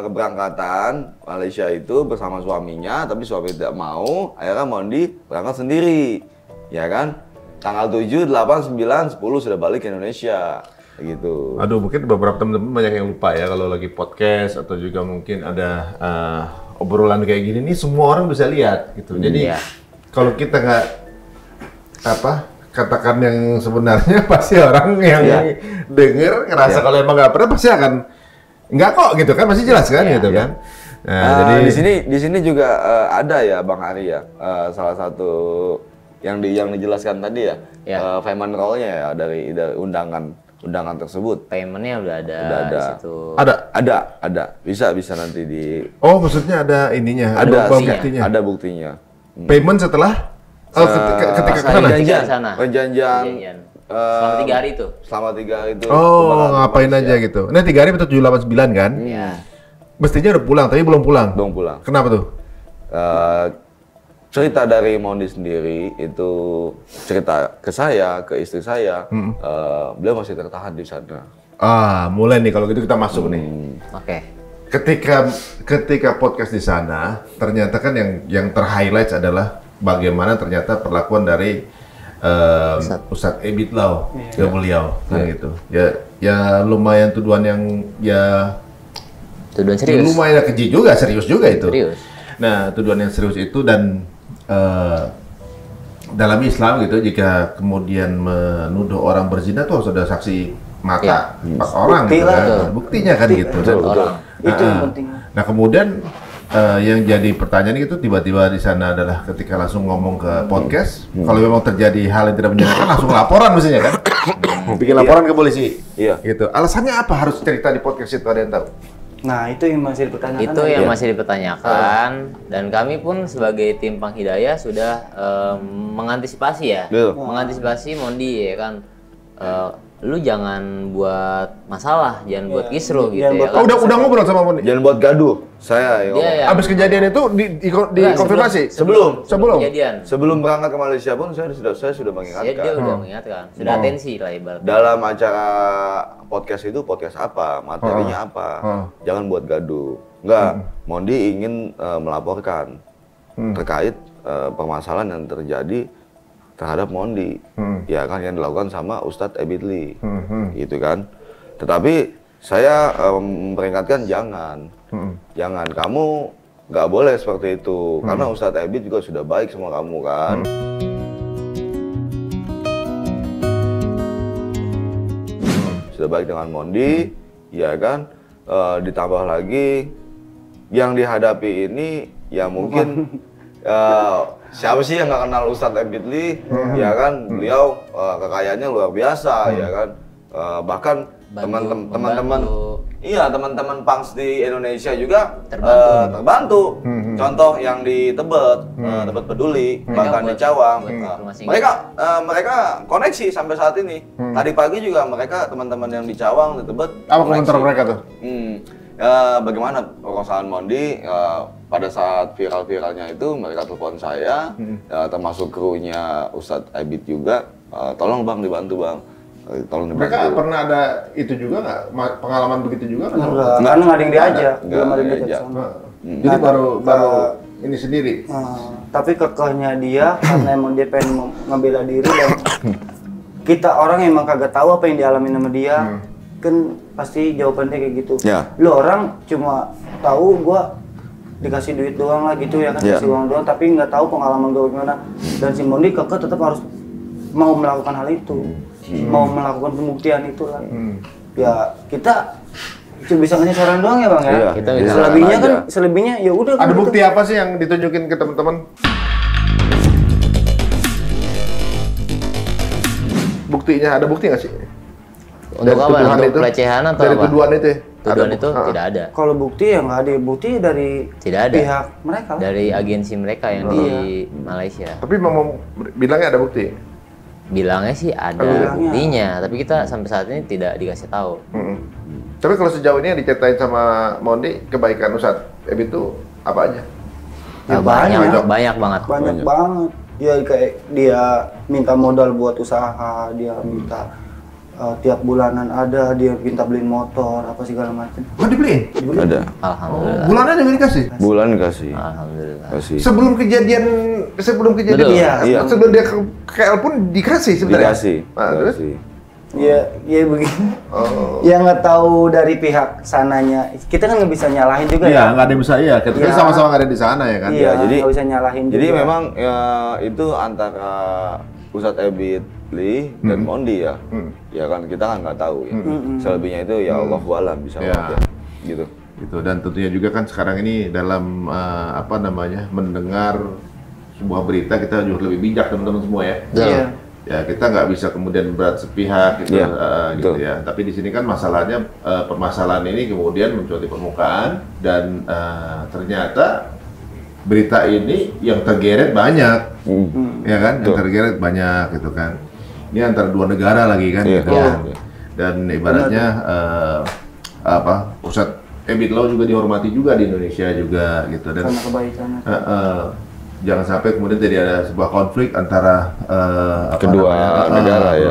keberangkatan Malaysia itu bersama suaminya, tapi suami tidak mau, akhirnya Mondi berangkat sendiri, ya kan? Tanggal 7, 8, 9, 10 sudah balik ke Indonesia, gitu. Aduh, mungkin beberapa teman-teman banyak yang lupa ya kalau lagi podcast atau juga mungkin ada obrolan kayak gini nih semua orang bisa lihat gitu. Jadi kalau kita nggak katakan yang sebenarnya pasti orang yang denger ngerasa kalau emang nggak pernah pasti akan nggak kok gitu kan, masih jelas kan gitu kan. Nah, jadi di sini juga ada ya Bang Ari ya, salah satu yang dijelaskan tadi ya, payment roll-nya ya dari undangan tersebut. Payment-nya udah ada di situ. Ada. Bisa nanti di. Oh, maksudnya ada ininya, ada buktinya. Ada buktinya. Payment setelah ketika sana. Perjanjian. Selama 3 hari itu. Selama 3 hari itu. Oh, ngapain aja gitu. Nah, 3 hari betul 7, 8, 9 kan? Iya. Mestinya udah pulang, tapi belum pulang. Belum pulang. Kenapa tuh? Cerita dari Mondi sendiri itu cerita ke saya, ke istri saya, beliau masih tertahan di sana. Mulai nih kalau gitu kita masuk nih. Oke. Ketika podcast di sana, ternyata kan yang ter-highlight adalah bagaimana ternyata perlakuan dari Ustadz Ebit Lau ke beliau kan gitu. Ya lumayan tuduhan yang tuduhan serius. Lumayan keji juga, serius juga itu. Serius. Nah, tuduhan yang serius itu dan dalam Islam gitu, jika kemudian menuduh orang berzina tuh harus ada saksi mata 4 orang gitu kan. Buktinya kan gitu. Betul. Itu yang penting. Nah, kemudian yang jadi pertanyaan itu tiba-tiba di sana adalah ketika langsung ngomong ke podcast, kalau memang terjadi hal yang tidak menyenangkan langsung laporan mestinya kan. Bikin laporan ke polisi. Iya. Gitu. Alasannya apa harus cerita di podcast itu, ada yang tahu? Nah, itu yang masih dipertanyakan. Itu yang masih dipertanyakan, dan kami pun sebagai tim Pang Hidayah sudah mengantisipasi ya. Mengantisipasi Mondi ya kan. Lu jangan buat masalah, jangan buat kisruh gitu ya. Oh, udah ngobrol sama Mondi? Jangan buat gaduh. Saya Abis kejadian itu dikonfirmasi? Sebelum kejadian. Sebelum berangkat ke Malaysia pun saya sudah mengingatkan. Dia udah mengingatkan. Sudah atensi lah ibaratnya. Dalam acara podcast itu podcast apa, materinya apa. Jangan buat gaduh. Enggak, Mondi ingin melaporkan terkait permasalahan yang terjadi terhadap Mondi, ya kan, yang dilakukan sama Ustadz Ebit Lee, gitu kan. Tetapi saya memperingatkan jangan, kamu nggak boleh seperti itu, karena Ustadz Ebit juga sudah baik sama kamu kan. Sudah baik dengan Mondi, ya kan. Ditambah lagi yang dihadapi ini, ya mungkin siapa sih yang nggak kenal Ustadz Ebit Lee, ya kan, beliau kekayaannya luar biasa, ya kan, bahkan teman-teman iya teman-teman punks di Indonesia juga terbantu. Contoh yang di Tebet, Tebet Peduli, bahkan di Cawang, mereka koneksi sampai saat ini. Tadi pagi juga mereka teman-teman yang di Cawang, di Tebet. Apa komentar mereka tuh? Bagaimana perkosaan Mondi? Pada saat viral-viralnya itu mereka telepon saya, termasuk krunya Ustadz Abid juga. Tolong bang, dibantu bang. Tolong dibantu. Mereka pernah ada itu juga nggak? Pengalaman begitu juga nggak? Karena nggak ada yang diajak, belum ada yang diajak. Jadi baru ini sendiri. Tapi kekehnya dia karena emang dia pengen ngebela diri dan kita orang emang kagak tahu apa yang dialami sama dia. Kan pasti jawabannya kayak gitu. Lu orang cuma tahu gua dikasih duit doang lah gitu ya kan, kasih uang doang, tapi nggak tahu pengalaman gue gimana. Dan si Mondi kekeh tetap harus mau melakukan hal itu, mau melakukan pembuktian itu lah. Ya kita cuma bisa ngasih saran doang ya bang ya. Kita selebihnya kan, selebihnya ya udah. Ada kan bukti gitu. apa sih yang ditunjukin ke teman-teman? Buktinya ada bukti nggak sih? Untuk apa? Untuk pelecehan atau dari apa? Tuduhan itu? Tuduhan itu tidak ada. Kalau bukti ya nggak ada, bukti dari pihak mereka lah. Dari agensi mereka yang di Malaysia. Tapi mau bilangnya ada bukti? Bilangnya sih ada buktinya, tapi kita sampai saat ini tidak dikasih tahu. Tapi kalau sejauh ini yang diceritain sama Mondi, kebaikan Ustadz Abid itu apa aja? Ya, banyak banget. Banyak banget. Ya kayak dia minta modal buat usaha, dia minta tiap bulanan ada, dia minta beliin motor apa segala macam. Oh dibeliin? Ada. Alhamdulillah. Bulannya dikasih? Bulan dikasih. Alhamdulillah. Kasih. Sebelum kejadian Betul. iya. Sebelum dia ke KL pun dikasih sebenarnya. Dikasih. Nah, terus? Ya begini. Ya nggak tahu dari pihak sananya. Kita kan nggak bisa nyalahin juga ya. Iya, nggak ada yang bisa ya. Kita sama-sama nggak ada di sana ya kan. Iya, jadi nggak bisa nyalahin. Jadi juga. memang ya, itu antara Ustadz Abid Lee dan Mondi ya. Ya kan kita kan nggak tahu ya. Selebihnya itu ya Allah alam bisa ya. Gitu. Gitu, dan tentunya juga kan sekarang ini dalam mendengar sebuah berita kita juga lebih bijak teman-teman semua ya. Iya. Ya kita nggak bisa kemudian berat sepihak gitu, gitu ya. Tapi di sini kan masalahnya permasalahan ini kemudian muncul di permukaan dan ternyata berita ini yang tergeret banyak, ya kan? Yang tergeret banyak gitu kan. Ini antara dua negara lagi kan, gitu kan. Dan ibaratnya Ustadz Abid Law juga dihormati juga di Indonesia juga gitu dan karena kebaikannya. Jangan sampai kemudian jadi ada sebuah konflik antara kedua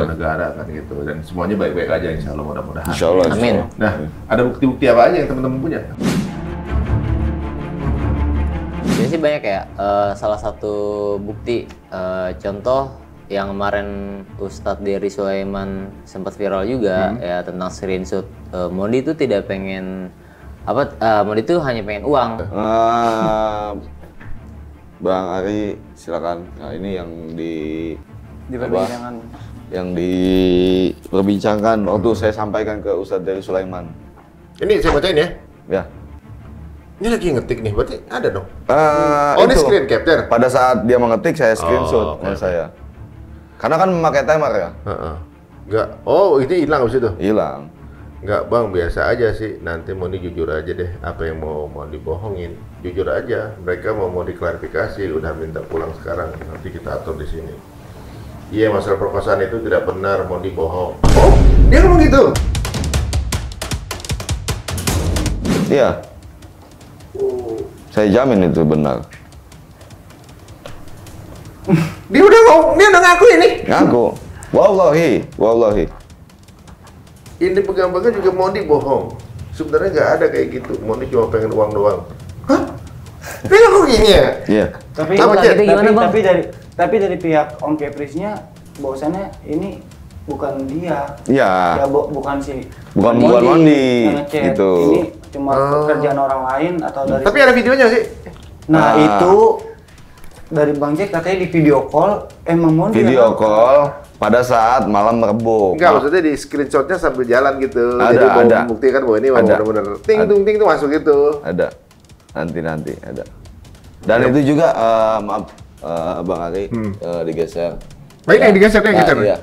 negara kan gitu dan semuanya baik-baik aja insya Allah mudah-mudahan. Insya Allah. Amin. Nah, ada bukti-bukti apa aja yang teman-teman punya? Jadi sih banyak ya. Salah satu bukti contoh yang kemarin Ustadz Dery Sulaiman sempat viral juga ya tentang screenshot Mondi itu tidak pengen Mondi itu hanya pengen uang. Bang Ari silakan. Nah ini yang diperbincangkan waktu saya sampaikan ke Ustadz Dery Sulaiman. Ini saya bacain ya. Ya. Ini lagi ngetik nih, berarti ada dong. Ini itu. screen capture. Pada saat dia mengetik saya screenshot saya. Karena kan memakai timer ya. Enggak. Oh, ini hilang habis itu. Hilang. Enggak bang, biasa aja sih. Nanti mau jujur aja deh. Apa yang mau dibohongin, jujur aja. Mereka mau diklarifikasi. Udah minta pulang sekarang. Nanti kita atur di sini. Iya, masalah perkosaan itu tidak benar. Mau dibohong. Oh, dia ngomong gitu. Iya. Saya jamin itu benar. Dia udah ngaku ini. Ngaku. Wallahi. Ini pegang-pegang juga Mondi bohong. Sebenarnya nggak ada kayak gitu. Mondi cuma pengen uang doang. Hah? Dia ngaku gini ya? Iya. Tapi dari pihak Om Keprisnya bahwasannya ini bukan dia. Iya. Ya bukan Mondi yang ngechat. gitu. Ini cuma pekerjaan orang lain atau dari. Tapi ada videonya sih. Nah itu dari Bang Jack katanya di video call emang Mondi. Video call pada saat malam Rebo. Enggak, maksudnya di screenshotnya sambil jalan gitu. Ada, jadi mau ada. membuktikan bahwa ini benar-benar ting tuh masuk gitu. Ada. Nanti ada. Dan itu juga maaf Bang Ari digeser. Baik, yang digeser, yang geser. Iya.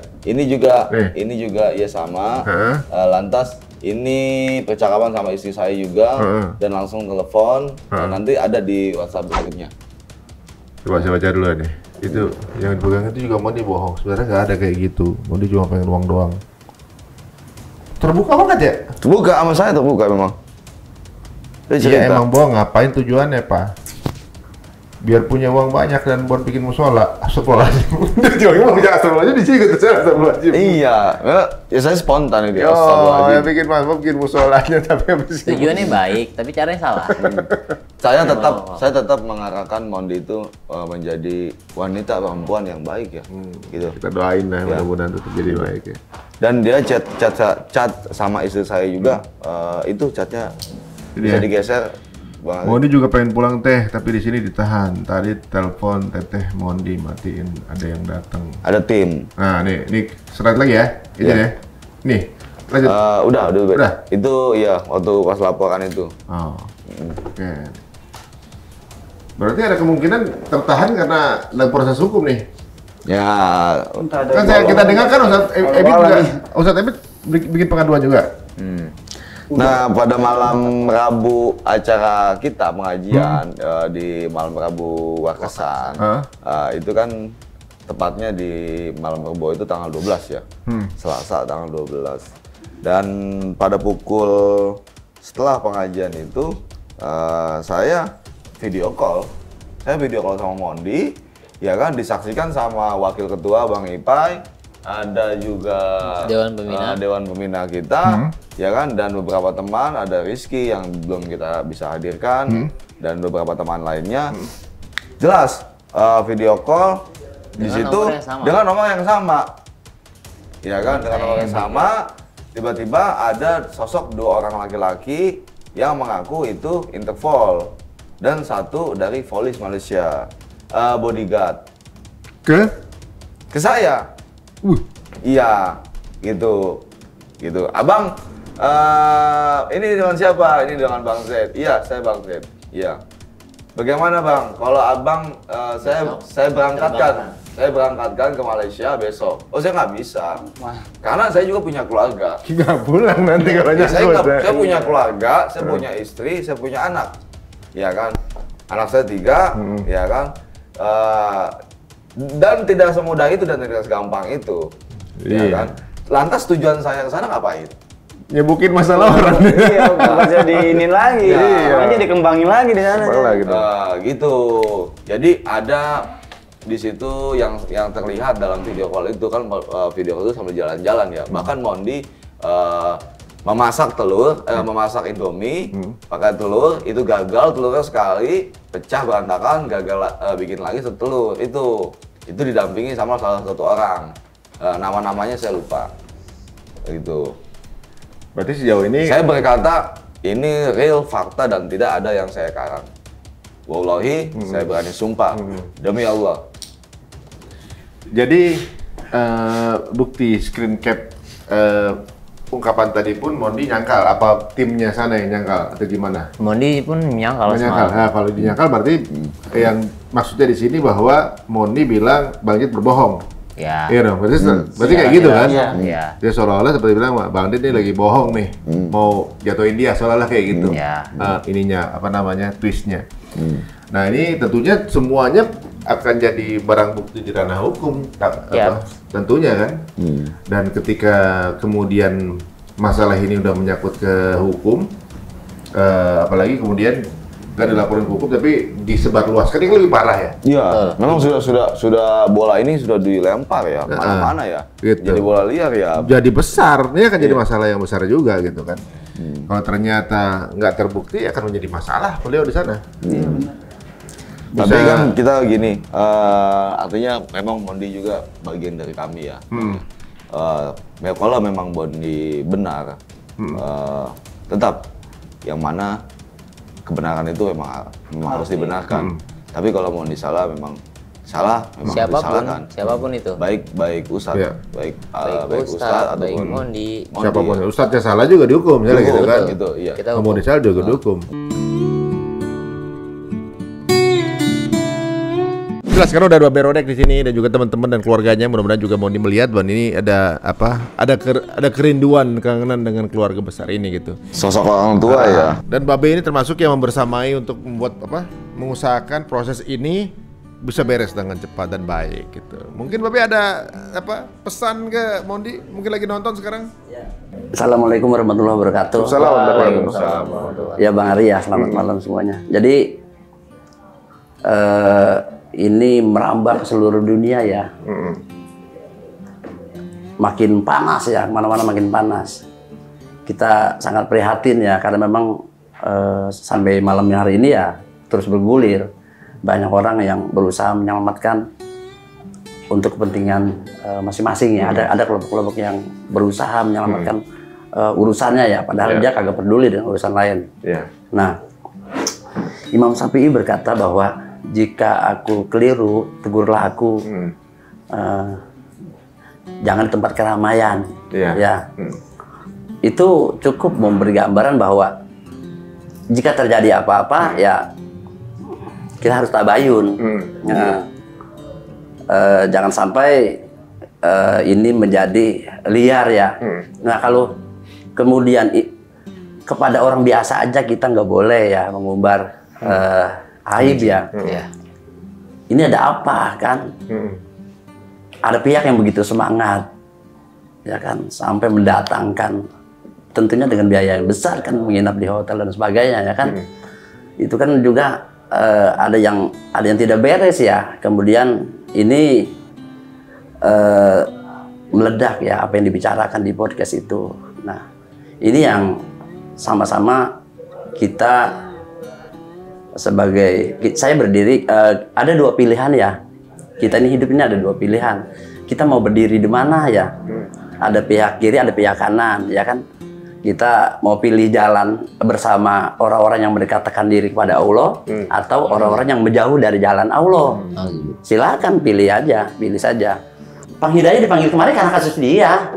Ini juga ya sama. Lantas ini percakapan sama istri saya juga dan langsung telepon. Dan nanti ada di WhatsApp berikutnya. Coba saya baca dulu nih. Itu yang dipegang itu juga Mondi bohong. Sebenarnya nggak ada kayak gitu. Mondi cuma pengen uang doang. Terbuka banget ya? Terbuka sama saya, terbuka memang. Iya emang bohong. Ngapain tujuannya, Pak? Biar punya uang banyak dan buat bikin musola. Astagfirullahaladzim. Dia cuma punya astagfirullahaladzim di sini gitu, astagfirullahaladzim. Iya, ya saya spontan itu. Oh, ya bikin musolanya tapi habis Tujuannya baik, tapi caranya salah. Saya tetap mengarahkan Mondi itu menjadi wanita perempuan yang baik ya. Gitu. Kita doain lah mudah-mudahan tetap jadi baik ya. Dan dia chat sama istri saya juga, itu chatnya bisa digeser. Mondi juga pengen pulang teh, tapi di sini ditahan. Tadi telepon teteh Mondi matiin, ada yang datang. Ada tim. Nah, nih slide lagi ya, ini ya. Nih, lanjut. Udah. Itu ya waktu pas laporan itu. Oh, oke. Berarti ada kemungkinan tertahan karena dalam proses hukum nih. Ya. Kan kita dengar kan Ustadz Ebit bikin pengaduan juga. Nah, pada malam Rabu acara kita pengajian di malam Rabu Wakasan, itu kan tepatnya di malam Rabu itu tanggal 12 ya, Selasa tanggal 12. Dan pada pukul setelah pengajian itu, saya video call sama Mondi, ya kan disaksikan sama Wakil Ketua Bang Ipai, ada juga Dewan Pembina kita, ya kan, dan beberapa teman, ada Rizky yang belum kita bisa hadirkan, dan beberapa teman lainnya. Jelas video call di situ dengan nomor yang sama, ya kan, dengan nomor yang sama. Tiba-tiba ada sosok 2 orang laki-laki yang mengaku itu Interpol dan 1 dari Polis Malaysia, bodyguard. Ke saya. Iya, gitu. Abang, ini dengan siapa? Ini dengan Bang Z. Iya, saya Bang Z. Iya. Bagaimana Bang? Kalau Abang, saya berangkatkan ke Malaysia besok. Oh, saya nggak bisa. Karena saya juga punya keluarga. Nggak pulang nanti kalau saya punya keluarga, saya punya istri, saya punya anak. Ya kan? Anak saya 3, ya kan? Dan tidak semudah itu dan tidak segampang itu, ya kan? Lantas tujuan saya ke sana ngapain? Nyebukin masalah orang. Iya, bukan jadi lagi, makanya dikembangin lagi di sana. Gitu. Jadi ada di situ yang terlihat dalam video call itu kan, video call itu sambil jalan-jalan ya. Bahkan Mondi memasak Indomie, pakai telur, itu gagal telurnya sekali, pecah berantakan, gagal bikin lagi setelur. Itu didampingi sama salah satu orang, nama-namanya saya lupa. Gitu. Berarti sejauh ini saya berkata ini real fakta dan tidak ada yang saya karang. Wallahi, saya berani sumpah demi Allah. Jadi bukti screen cap ungkapan tadi pun Mondi nyangkal, apa timnya sana yang nyangkal atau gimana? Mondi pun menyangkal. Nah, kalau dinyangkal berarti yang maksudnya di sini bahwa Mondi bilang Bang Dit berbohong. Ya. Iya dong, berarti kayak gitu kan? Iya. Dia seolah-olah seperti bilang Bang Dit ini lagi bohong nih, mau jatuhin dia seolah-olah kayak gitu. Ininya apa namanya, twistnya. Nah ini tentunya semuanya akan jadi barang bukti di ranah hukum, tentunya kan. Dan ketika kemudian masalah ini udah menyangkut ke hukum, apalagi kemudian nggak dilaporin ke hukum tapi disebarluaskan, ini lebih parah ya. Iya, memang sudah bola ini sudah dilempar ya mana-mana ya. Gitu. Jadi bola liar ya. Jadi besar, ini akan jadi masalah yang besar juga gitu kan. Kalau ternyata nggak terbukti akan menjadi masalah beliau di sana. Tapi kan kita gini, artinya memang Mondi juga bagian dari kami ya. Kalau memang Mondi benar, tetap yang mana kebenaran itu memang harus dibenarkan. Tapi kalau Mondi salah, memang salah, memang siapapun itu. Baik Ustadz, baik Ustadz ataupun Mondi. Siapapun Ustadznya salah juga dihukum, misalnya gitu kan. Gitu, iya. Mondi salah juga dihukum. Jelas karena udah 2 berodek di sini dan juga teman-teman dan keluarganya, mudah-mudahan juga Mondi melihat bahwa ini ada ada kerinduan, kangenan dengan keluarga besar ini gitu. Sosok orang tua ya. Dan Babe ini termasuk yang membersamai untuk membuat mengusahakan proses ini bisa beres dengan cepat dan baik gitu. Mungkin Babe ada pesan ke Mondi? Mungkin lagi nonton sekarang? Assalamualaikum warahmatullahi wabarakatuh. Waalaikumsalam. Ya Bang Ari ya, selamat malam semuanya. Jadi ini merambah ke seluruh dunia ya. Makin panas ya, kemana-mana makin panas. Kita sangat prihatin ya, karena memang sampai malam hari ini ya terus bergulir. Banyak orang yang berusaha menyelamatkan untuk kepentingan masing-masing ya. Ada kelompok-kelompok yang berusaha menyelamatkan urusannya ya, padahal dia kagak peduli dengan urusan lain. Nah, Imam Syafi'i berkata bahwa jika aku keliru, tegurlah aku. Jangan di tempat keramaian. Ya. Itu cukup memberi gambaran bahwa jika terjadi apa-apa ya kita harus tabayun. Jangan sampai ini menjadi liar ya. Nah, kalau kemudian kepada orang biasa aja kita nggak boleh ya mengumbar aib ya. Ini ada apa kan? Ada pihak yang begitu semangat, ya kan, sampai mendatangkan, tentunya dengan biaya yang besar kan, menginap di hotel dan sebagainya ya kan. Itu kan juga ada yang tidak beres ya. Kemudian ini meledak ya apa yang dibicarakan di podcast itu. Nah, ini yang sama-sama kita saya berdiri, ada 2 pilihan ya. Kita ini hidup ini ada 2 pilihan. Kita mau berdiri di mana ya? Ada pihak kiri, ada pihak kanan, ya kan? Kita mau pilih jalan bersama orang-orang yang mendekatkan diri kepada Allah, atau orang-orang yang menjauh dari jalan Allah. Silakan pilih aja, pilih saja. Bang Hidayat dipanggil kemarin karena kasus dia.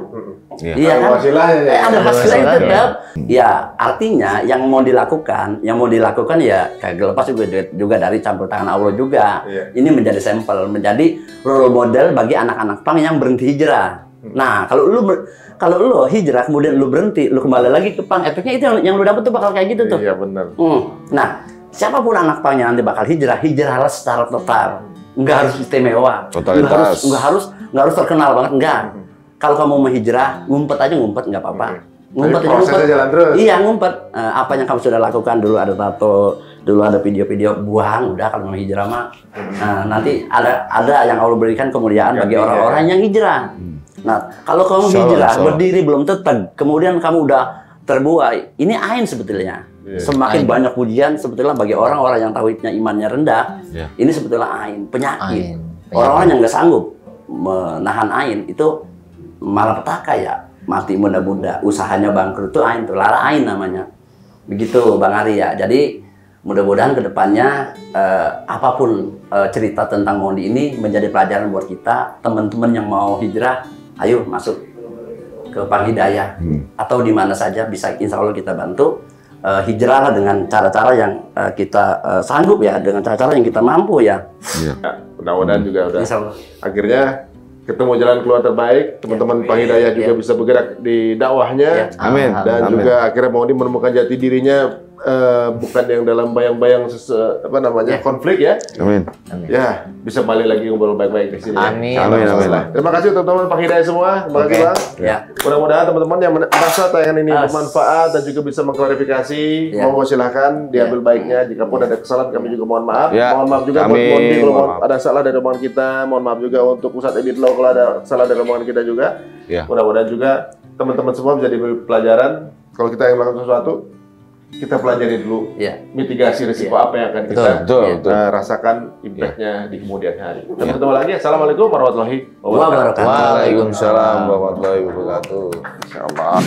Iya kan? Ada masalah itu tetap. Ya, artinya yang mau dilakukan ya kagak lepas juga dari campur tangan Allah juga. Ini menjadi sampel, menjadi role model bagi anak-anak pang yang berhenti hijrah. Nah, kalau lu hijrah kemudian lu berhenti, lu kembali lagi ke pang, efeknya itu yang lu dapat tuh bakal kayak gitu tuh. Iya benar. Nah, siapapun anak pang yang nanti bakal hijrahlah secara total. Nggak harus istimewa. Nggak harus terkenal banget, enggak. Kalau kamu mau hijrah, ngumpet aja nggak apa-apa. Ngumpet aja ngumpet. Jalan terus. Iya, ngumpet. Apa yang kamu sudah lakukan dulu, ada tato, dulu ada video-video, buang udah kalau mau hijrah mah. Nah, nanti ada yang Allah berikan kemuliaan bagi orang-orang yang hijrah. Nah, kalau kamu hijrah, berdiri belum tetap, kemudian kamu udah terbuai, ini ain sebetulnya. Semakin banyak pujian sebetulnya bagi orang-orang yang tauhidnya imannya rendah, ini sebetulnya ain, penyakit. Orang-orang yang nggak sanggup menahan ain itu malapetaka ya, mati muda-muda, usahanya bangkrut, itu ain, tuh lara ain namanya. Begitu Bang Ari ya. Jadi mudah-mudahan kedepannya apapun cerita tentang Mondi ini menjadi pelajaran buat kita, teman-teman yang mau hijrah, ayo masuk ke Pang Hidayah atau di mana saja bisa, insya Allah kita bantu. Hijrahlah dengan cara-cara yang kita sanggup ya, dengan cara-cara yang kita mampu ya. Mudah-mudahan juga udah akhirnya ketemu jalan keluar terbaik, teman-teman Pang Hidayah juga bisa bergerak di dakwahnya. Amin. Dan juga akhirnya Mondi menemukan jati dirinya, bukan yang dalam bayang-bayang konflik ya. Amin. Ya, bisa balik lagi ngobrol baik-baik di sini. Amin. Ya. Amin. Terima kasih teman-teman Pang Hidayah semua. Terima kasih Bang. Ya. Mudah-mudahan teman-teman yang merasa tayangan ini bermanfaat dan juga bisa mengklarifikasi, monggo silahkan diambil baiknya. Jikapun ada kesalahan kami juga mohon maaf. Mohon maaf juga buat Mondi kalau ada salah dari omongan kita. Mohon maaf juga untuk Ustadz Ebit Law kalau ada salah dari omongan kita juga. Mudah-mudahan juga teman-teman semua bisa diberi pelajaran. Kalau kita yang melakukan sesuatu, kita pelajari dulu mitigasi risiko apa yang akan kita rasakan impact-nya di kemudian hari. Kita bertemu lagi. Assalamualaikum warahmatullahi wabarakatuh. Waalaikumsalam warahmatullahi wabarakatuh. Insyaallah.